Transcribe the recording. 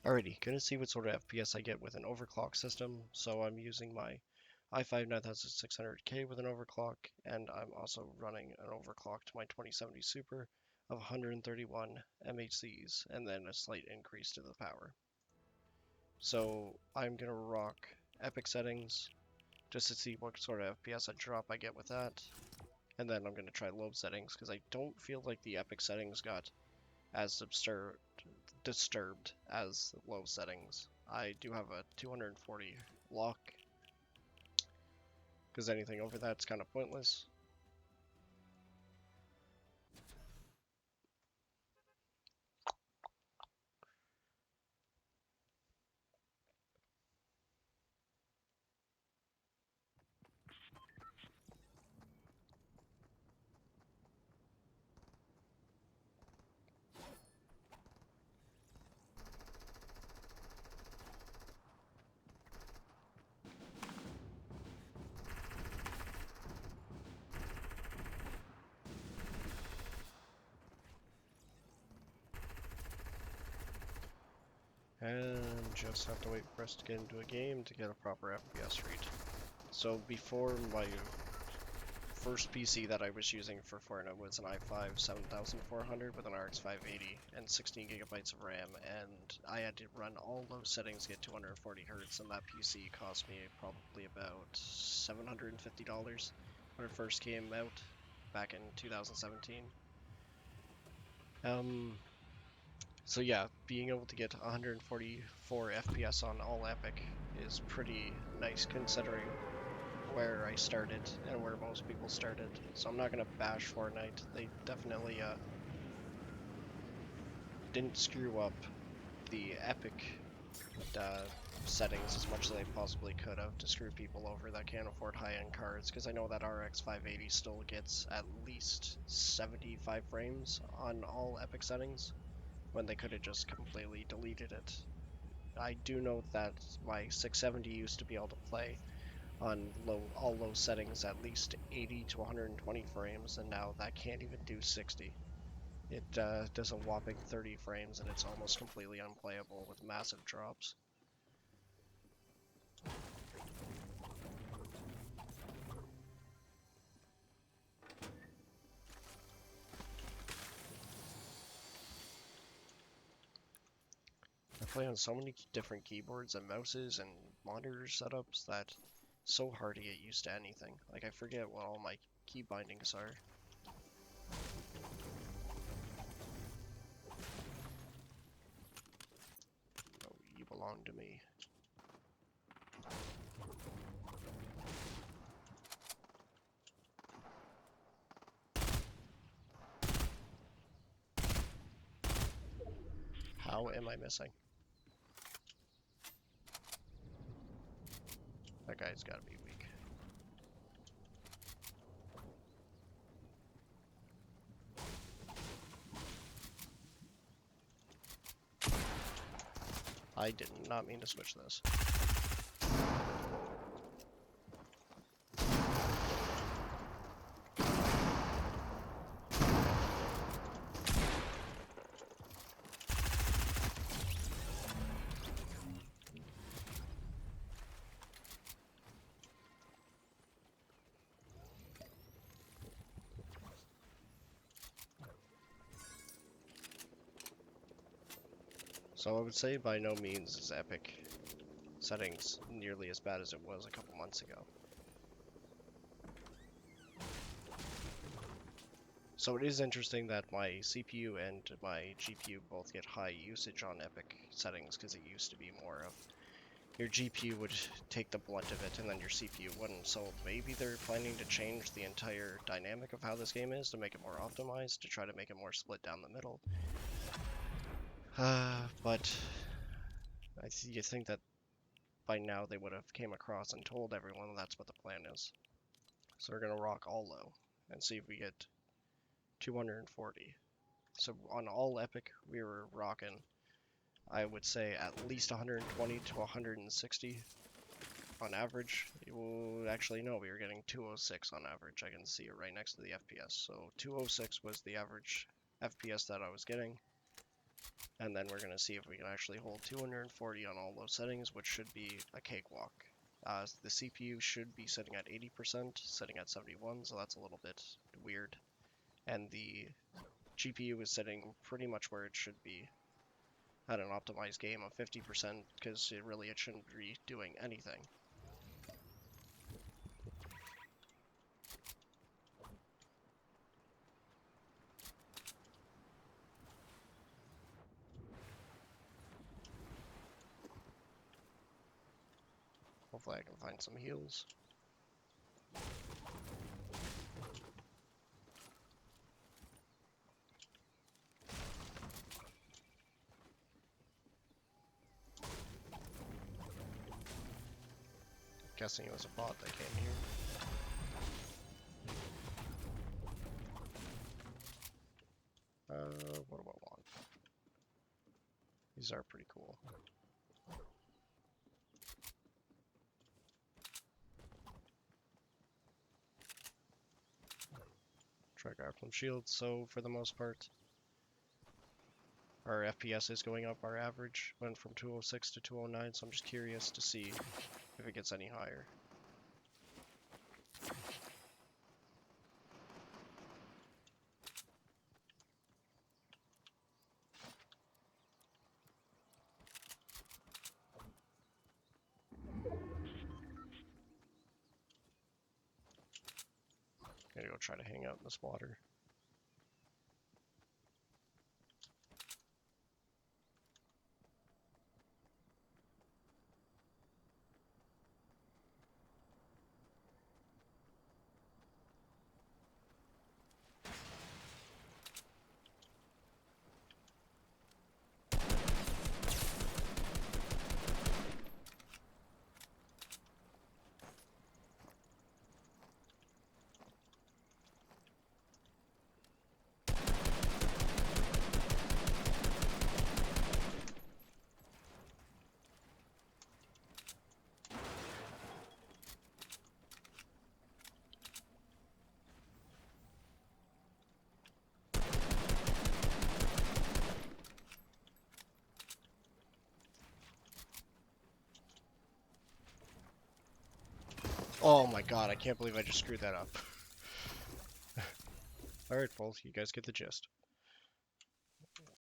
Alrighty, gonna see what sort of FPS I get with an overclock system. So I'm using my i5 9600K with an overclock, and I'm also running an overclock to my 2070 Super of 131 MHz's, and then a slight increase to the power. So I'm gonna rock epic settings just to see what sort of FPS drop I get with that. And then I'm gonna try low settings because I don't feel like the epic settings got as disturbed as low settings. I do have a 240 lock because anything over that's kind of pointless. And just have to wait for us to get into a game to get a proper FPS read. So before, my first PC that I was using for Fortnite was an i5 7400 with an RX 580 and 16 gigabytes of RAM, and I had to run all those settings to get 240 hertz, and that PC cost me probably about $750 when it first came out back in 2017. So yeah, being able to get 144 FPS on all epic is pretty nice considering where I started and where most people started. So I'm not gonna bash Fortnite. They definitely didn't screw up the epic uh, settings as much as they possibly could have to screw people over that can't afford high-end cards, because I know that RX 580 still gets at least 75 frames on all epic settings when they could have just completely deleted it. I do note that my 670 used to be able to play on all low settings at least 80 to 120 frames, and now that can't even do 60. It does a whopping 30 frames, and it's almost completely unplayable with massive drops. I play on so many different keyboards and mouses and monitor setups that it's so hard to get used to anything. Like, I forget what all my key bindings are. Oh, you belong to me. How am I missing? That guy's gotta be weak. I did not mean to switch this. So I would say by no means is Epic settings nearly as bad as it was a couple months ago. So it is interesting that my CPU and my GPU both get high usage on Epic settings, because it used to be more of your GPU would take the blunt of it and then your CPU wouldn't. So maybe they're planning to change the entire dynamic of how this game is to make it more optimized, to try to make it more split down the middle. But you think that by now they would have came across and told everyone that's what the plan is. So we're gonna rock all low and see if we get 240. So on all epic we were rocking, I would say, at least 120 to 160 on average. Well, actually no, we were getting 206 on average. I can see it right next to the FPS. So 206 was the average FPS that I was getting. And then we're going to see if we can actually hold 240 on all those settings, which should be a cakewalk. The CPU should be sitting at 80%, sitting at 71, so that's a little bit weird. And the GPU is sitting pretty much where it should be at an optimized game of 50%, because it shouldn't be doing anything. Hopefully I can find some heals. Guessing it was a bot that came here. What do I want? These are pretty cool. Try to grab some shields. So for the most part, our FPS is going up. Our average went from 206 to 209, so I'm just curious to see if it gets any higher. Gonna go try to hang out in this water. Oh my god, I can't believe I just screwed that up. Alright, folks, you guys get the gist.